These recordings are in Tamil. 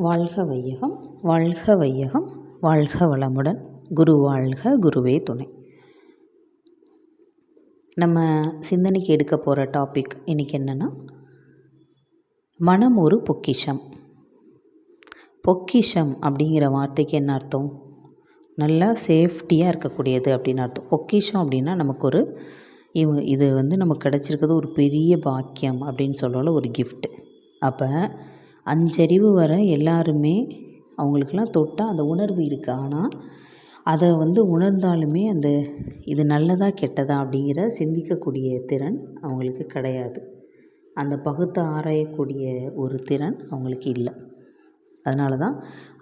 வாழ்க வையகம், வாழ்க வையகம், வாழ்க வளமுடன். குரு வாழ்க, குருவே துணை. நம்ம சிந்தனைக்கு எடுக்க போகிற டாபிக் இன்றைக்கி என்னென்னா, மனம் ஒரு பொக்கிஷம். பொக்கிஷம் அப்படிங்கிற வார்த்தைக்கு என்ன அர்த்தம்? நல்லா சேஃப்டியாக இருக்கக்கூடியது அப்படின்னு அர்த்தம். பொக்கிஷம் அப்படின்னா நமக்கு ஒரு இது நமக்கு கிடச்சிருக்கிறது ஒரு பெரிய பாக்கியம் அப்படின்னு சொல்லல, ஒரு கிஃப்ட்டு. அப்போ 5 அறிவு வர எல்லாருமே அவங்களுக்கெல்லாம் தொட்டால் அந்த உணர்வு இருக்குது. ஆனால் அதை உணர்ந்தாலுமே இது நல்லதா கெட்டதா அப்படிங்கிற சிந்திக்கக்கூடிய திறன் அவங்களுக்கு கிடையாது. அந்த பகுத்து ஆராயக்கூடிய ஒரு திறன் அவங்களுக்கு இல்லை. அதனால தான்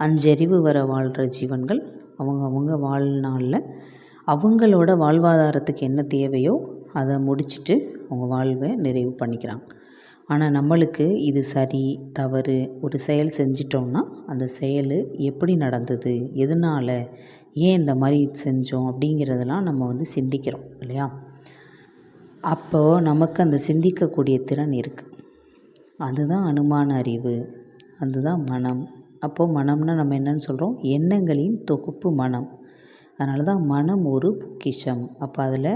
5 அறிவு வர வாழ்கிற ஜீவன்கள் அவங்க வாழ்நாளில் அவங்களோட வாழ்வாதாரத்துக்கு என்ன தேவையோ அதை முடிச்சுட்டு அவங்க வாழ்வை நிறைவு பண்ணிக்கிறாங்க. ஆனால் நம்மளுக்கு இது சரி தவறு, ஒரு செயல் செஞ்சிட்டோம்னா அந்த செயல் எப்படி நடந்தது, எதனால், ஏன் இந்த மாதிரி செஞ்சோம் அப்படிங்கிறதெல்லாம் நம்ம சிந்திக்கிறோம் இல்லையா? அப்போது நமக்கு அந்த சிந்திக்கக்கூடிய திறன் இருக்குது. அதுதான் அனுமான அறிவு, அதுதான் மனம். அப்போது மனம்னா நம்ம என்னன்னு சொல்கிறோம்? எண்ணங்களின் தொகுப்பு மனம். அதனால தான் மனம் ஒரு பொக்கிஷம். அப்போ அதில்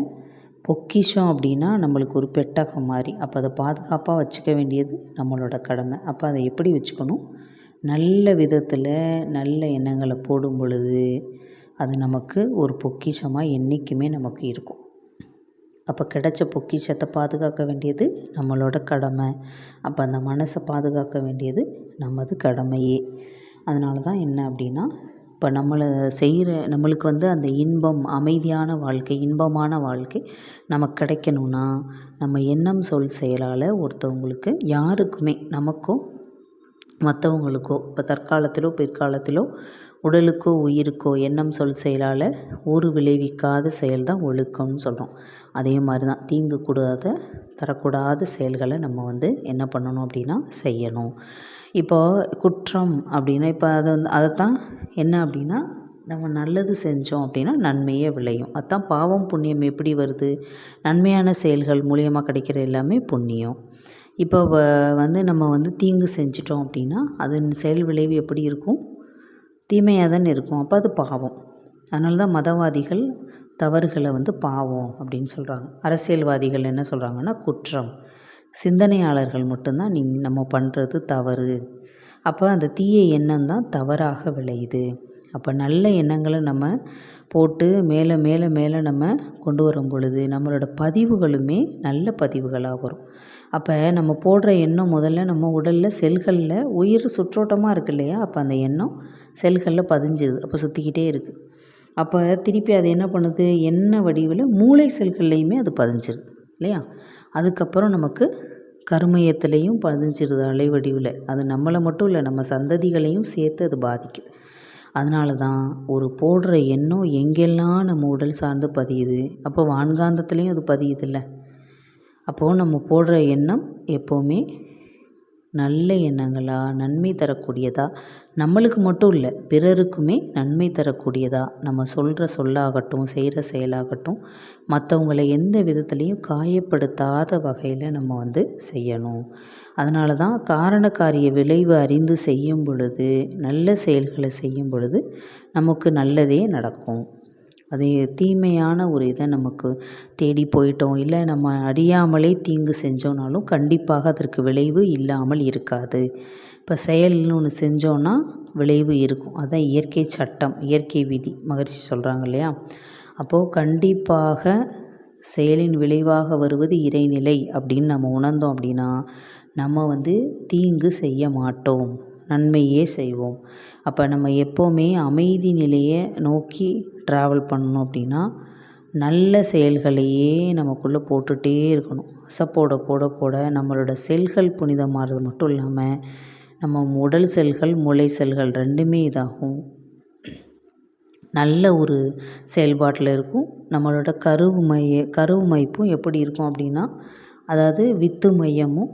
பொக்கிஷம் அப்படின்னா நம்மளுக்கு ஒரு பெட்டகம் மாதிரி. அப்போ அதை பாதுகாப்பாக வச்சுக்க வேண்டியது நம்மளோட கடமை. அப்போ அதை எப்படி வச்சுக்கணும்? நல்ல விதத்தில் நல்ல எண்ணங்களை போடும் பொழுது அது நமக்கு ஒரு பொக்கிஷமாக என்றைக்குமே நமக்கு இருக்கும். அப்போ கிடைச்ச பொக்கிஷத்தை பாதுகாக்க வேண்டியது நம்மளோட கடமை. அப்போ அந்த மனசை பாதுகாக்க வேண்டியது நமது கடமையே. அதனால தான் என்ன அப்படின்னா, இப்போ நம்மளுக்கு அந்த இன்பம், அமைதியான வாழ்க்கை, இன்பமான வாழ்க்கை நமக்கு கிடைக்கணும்னா நம்ம எண்ணம் சொல் செயலால் ஒருத்தவங்களுக்கு, யாருக்குமே, நமக்கோ மற்றவங்களுக்கோ, இப்போ தற்காலத்திலோ பிற்காலத்திலோ உடலுக்கோ உயிருக்கோ எண்ணம் சொல் செயலால் ஒரு விளைவிக்காத செயல் தான் ஒழுக்கம்னு சொல்கிறோம். அதே மாதிரி தான் தீங்கு தரக்கூடாத செயல்களை நம்ம என்ன பண்ணணும் அப்படின்னா செய்யணும். இப்போது குற்றம் அப்படின்னா இப்போ அதைத்தான் என்ன அப்படின்னா, நம்ம நல்லது செஞ்சோம் அப்படின்னா நன்மையே விளையும். அதுதான் பாவம் புண்ணியம் எப்படி வருது? நன்மையான செயல்கள் மூலியமாக கிடைக்கிற எல்லாமே புண்ணியம். இப்போ நம்ம தீங்கு செஞ்சிட்டோம் அப்படின்னா அது செயல் விளைவு எப்படி இருக்கும்? தீமையாக தானே இருக்கும். அப்போ அது பாவம். அதனால தான் மதவாதிகள் தவறுகளை பாவம் அப்படின்னு சொல்கிறாங்க. அரசியல்வாதிகள் என்ன சொல்கிறாங்கன்னா குற்றம். சிந்தனையாளர்கள் மட்டும்தான் நம்ம பண்ணுறது தவறு. அப்போ அந்த தீய எண்ணம் தான் தவறாக விளையுது. அப்போ நல்ல எண்ணங்களை நம்ம போட்டு மேலே மேலே மேலே நம்ம கொண்டு வரும் பொழுது நம்மளோட பதிவுகளுமே நல்ல பதிவுகளாக வரும். அப்போ நம்ம போடுற எண்ணம் முதல்ல நம்ம உடலில் செல்களில் உயிர் சுற்றோட்டமாக இருக்குது இல்லையா? அப்போ அந்த எண்ணம் செல்களில் பதிஞ்சுது. அப்போ சுற்றிக்கிட்டே இருக்குது. அப்போ திருப்பி அது என்ன பண்ணுது? எண்ணெய் வடிவில் மூளை செல்கள்லையுமே அது பதிஞ்சிருது இல்லையா? அதுக்கப்புறம் நமக்கு கருமையத்துலேயும் பதிஞ்சிருது அலை வடிவில். அது நம்மளை மட்டும் இல்லை, நம்ம சந்ததிகளையும் சேர்த்து அது பாதிக்குது. அதனால தான் ஒரு போடுற எண்ணம் எங்கெல்லாம் நம்ம உடல் சார்ந்து பதியுது, அப்போ வான்காந்தத்துலேயும் அது பதியுதில்ல. அப்போது நம்ம போடுற எண்ணம் எப்போவுமே நல்ல எண்ணங்களா, நன்மை தரக்கூடியதா, நம்மளுக்கு மட்டும் இல்லை பிறருக்குமே நன்மை தரக்கூடியதா, நம்ம சொல்கிற சொல்லாகட்டும் செய்கிற செயலாகட்டும் மற்றவங்களை எந்த விதத்துலேயும் காயப்படுத்தாத வகையில் நம்ம செய்யணும். அதனால தான் காரணக்காரிய விளைவு அறிந்து செய்யும் பொழுது, நல்ல செயல்களை செய்யும் பொழுது நமக்கு நல்லதே நடக்கும். அது தீமையான ஒரு இதை நமக்கு தேடி போயிட்டோம், இல்லை நம்ம அறியாமலே தீங்கு செஞ்சோன்னாலும் கண்டிப்பாக அதற்கு விளைவு இல்லாமல் இருக்காது. இப்போ செயல்னு ஒன்று செஞ்சோன்னா விளைவு இருக்கும். அதுதான் இயற்கை சட்டம், இயற்கை விதி, மகரிஷி சொல்கிறாங்க இல்லையா? அப்போது கண்டிப்பாக செயலின் விளைவாக வருவது இறைநிலை அப்படின்னு நம்ம உணர்ந்தோம் அப்படின்னா நம்ம தீங்கு செய்ய மாட்டோம், நன்மையே செய்வோம். அப்போ நம்ம எப்போவுமே அமைதி நிலையை நோக்கி ட்ராவல் பண்ணணும் அப்படின்னா நல்ல செயல்களையே நமக்குள்ளே போட்டுகிட்டே இருக்கணும். அசப்போட போட போட நம்மளோட செல்கள் புனிதமாகிறது மட்டும் இல்லாமல் நம்ம உடல் செல்கள், மூளை செல்கள் ரெண்டுமே இதாகும், நல்ல ஒரு செயல்பாட்டில் இருக்கும். நம்மளோட கருவு மைப்பும் எப்படி இருக்கும் அப்படின்னா, அதாவது வித்து மையமும்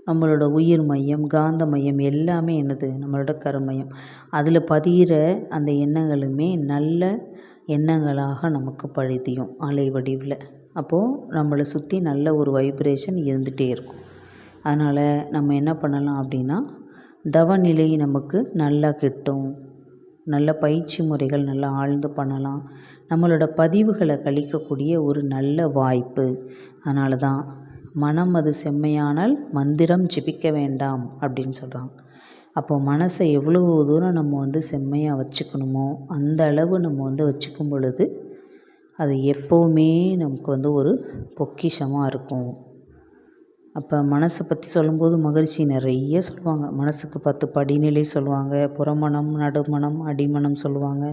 நம்மளோட உயிர் மையம், காந்த மையம் எல்லாமே என்னது? நம்மளோட கருமையம். அதில் பதிகிற அந்த எண்ணங்களுமே நல்ல எண்ணங்களாக நமக்கு பதியும் அலை வடிவில். அப்போது நம்மளை சுற்றி நல்ல ஒரு வைப்ரேஷன் இருந்துகிட்டே இருக்கும். அதனால் நம்ம என்ன பண்ணலாம் அப்படின்னா, தவநிலை நமக்கு நல்லா கிட்டும். நல்ல பயிற்சி முறைகள் நல்லா ஆழ்ந்து பண்ணலாம். நம்மளோட பதிவுகளை கழிக்கக்கூடிய ஒரு நல்ல வாய்ப்பு. அதனால தான் மனம் அது செம்மையானால் மந்திரம் ஜெபிக்க வேண்டாம் அப்படின்னு சொல்கிறாங்க. அப்போது மனசை எவ்வளோ தூரம் நம்ம செம்மையாக வச்சுக்கணுமோ அந்த அளவு நம்ம வச்சுக்கும் பொழுது அது எப்போவுமே நமக்கு ஒரு பொக்கிஷமாக இருக்கும். அப்போ மனசை பற்றி சொல்லும்போது மகிழ்ச்சி நிறைய சொல்லுவாங்க. மனசுக்கு 10 படிநிலை சொல்லுவாங்க. புறமனம், நடுமனம், அடிமனம் சொல்லுவாங்க.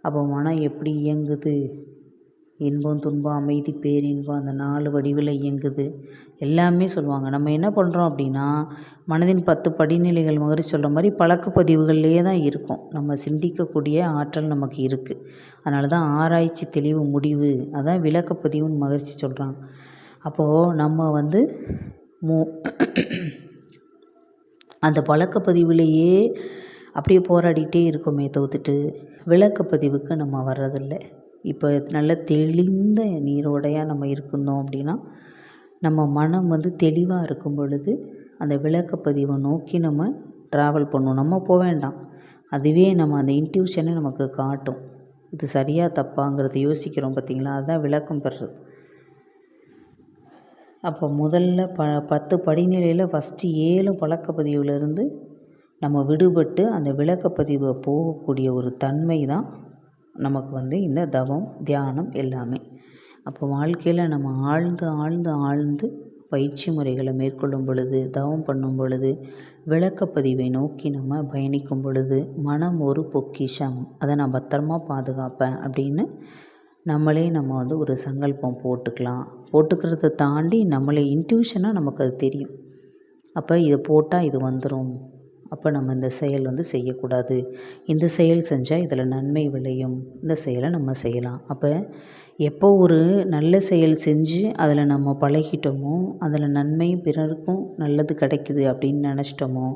அப்போ மனம் எப்படி இயங்குது, இன்பம், துன்பம், அமைதி, பேரின்பம், அந்த 4 வடிவில் இயங்குது எல்லாமே சொல்லுவாங்க. நம்ம என்ன பண்ணுறோம் அப்படின்னா, மனதின் 10 படிநிலைகள் மகிழ்ச்சி சொல்கிற மாதிரி பழக்கப்பதிவுகள்லேயே தான் இருக்கும். நம்ம சிந்திக்கக்கூடிய ஆற்றல் நமக்கு இருக்குது. அதனால தான் ஆராய்ச்சி, தெளிவு, முடிவு, அதான் விளக்கப்பதிவுன்னு மகிழ்ச்சி சொல்கிறாங்க. அப்போது நம்ம அந்த பழக்கப்பதிவுலேயே அப்படியே போராடிட்டே இருக்கோமே தவிர்த்துட்டு விளக்கப்பதிவுக்கு நம்ம வர்றதில்லை. இப்போ நல்ல தெளிந்த நீரோடையாக நம்ம இருக்கணும் அப்படின்னா நம்ம மனம் தெளிவாக இருக்கும் பொழுது அந்த விளக்கப்பதிவை நோக்கி நம்ம ட்ராவல் பண்ணணும். நம்ம போக வேண்டாம், அதுவே நம்ம அந்த இன்ட்யூஷனை நமக்கு காட்டும். இது சரியாக தப்பாங்கிறத யோசிக்கிறோம் பார்த்திங்களா, அதுதான் விளக்கம் பெறுறது. அப்போ முதல்ல 10 படிநிலையில் ஃபஸ்ட்டு 7 பழக்கப்பதிவுலேருந்து நம்ம விடுபட்டு அந்த விளக்கப்பதிவை போகக்கூடிய ஒரு தன்மை தான் நமக்கு இந்த தவம், தியானம் எல்லாமே. அப்போ வாழ்க்கையில் நம்ம ஆழ்ந்து ஆழ்ந்து ஆழ்ந்து பயிற்சி முறைகளை மேற்கொள்ளும் பொழுது, தவம் பண்ணும் பொழுது, விளக்கப்பதிவை நோக்கி நம்ம பயணிக்கும் பொழுது மனம் ஒரு பொக்கிஷம், அதை நான் பத்திரமா பாதுகாப்பேன் அப்படின்னு நம்ம ஒரு சங்கல்பம் போட்டுக்கிறத தாண்டி நம்மளே இன்ட்யூஷனாக நமக்கு அது தெரியும். அப்போ இதை போட்டால் இது வந்துடும், அப்போ நம்ம இந்த செயல் செய்யக்கூடாது, இந்த செயல் செஞ்சால் இதில் நன்மை விளையும், இந்த செயலை நம்ம செய்யலாம். அப்போ எப்போ ஒரு நல்ல செயல் செஞ்சு அதில் நம்ம பழகிட்டோமோ, அதில் நன்மை பிறருக்கும் நல்லது கிடைக்குது அப்படின்னு நினச்சிட்டோமோ,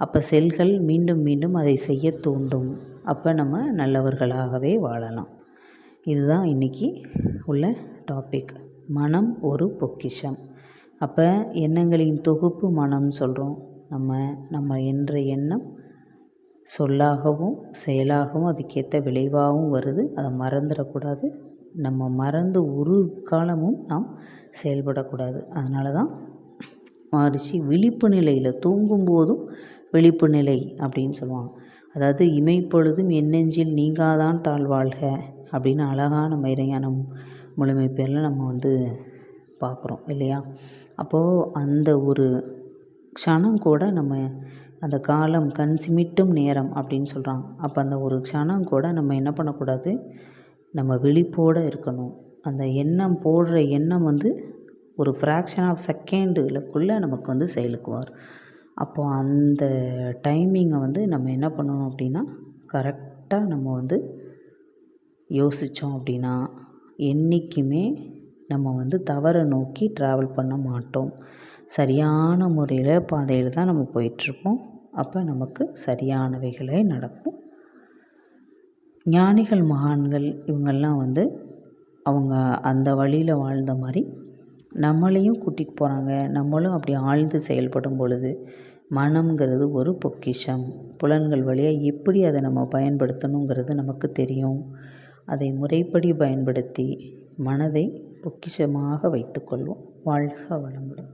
அப்போ செல்கள் மீண்டும் மீண்டும் அதை செய்ய தூண்டும். அப்போ நம்ம நல்லவர்களாகவே வாழலாம். இதுதான் இன்றைக்கி உள்ள டாபிக். மனம் ஒரு பொக்கிஷம். அப்போ எண்ணங்களின் தொகுப்பு மனம்னு சொல்கிறோம். நம்ம என்ற எண்ணம் சொல்லாகவும் செயலாகவும் அதுக்கேற்ற விளைவாகவும் வருது. அதை மறந்துடக்கூடாது. நம்ம மறந்து ஒரு காலமும் நாம் செயல்படக்கூடாது. அதனால தான் மகரிஷி விழிப்பு நிலையில் தூங்கும்போதும் விழிப்பு நிலை அப்படின்னு சொல்லுவாங்க. அதாவது இமைப்பொழுதும் எண்ணெஞ்சில் நீங்காதான் தாழ்வாழ்க அப்படின்னு அழகான இறையான முழுமை பேரில் நம்ம பார்க்குறோம் இல்லையா. அப்போது அந்த ஒரு க்ஷணம் கூட நம்ம அந்த காலம் கண் சிமிட்டும் நேரம் அப்படின்னு சொல்கிறாங்க. அப்போ அந்த ஒரு க்ஷணம் கூட நம்ம என்ன பண்ணக்கூடாது, நம்ம விழிப்போடு இருக்கணும். அந்த எண்ணம் போடுற எண்ணம் ஒரு ஃப்ராக்ஷன் ஆஃப் செகண்டுக்குள்ளே நமக்கு செயலுக்கு வரும். அப்போது அந்த டைமிங்கை நம்ம என்ன பண்ணணும் அப்படின்னா கரெக்டாக நம்ம யோசித்தோம் அப்படின்னா என்றைக்குமே நம்ம தவறை நோக்கி ட்ராவல் பண்ண மாட்டோம். சரியான முறையில் பாதையில் தான் நம்ம போயிட்டுருப்போம். அப்போ நமக்கு சரியானவைகளே நடக்கும். ஞானிகள், மகான்கள் இவங்கெல்லாம் அவங்க அந்த வழியில் வாழ்ந்த மாதிரி நம்மளையும் கூட்டிகிட்டு போகிறாங்க. நம்மளும் அப்படி ஆழ்ந்து செயல்படும் பொழுது மனம்ங்கிறது ஒரு பொக்கிஷம். புலன்கள் வழியாக எப்படி அதை நம்ம பயன்படுத்தணுங்கிறது நமக்கு தெரியும். அதை முறைப்படி பயன்படுத்தி மனதை பொக்கிஷமாக வைத்துக்கொள்வோம். வாழ்க வளமுடன்.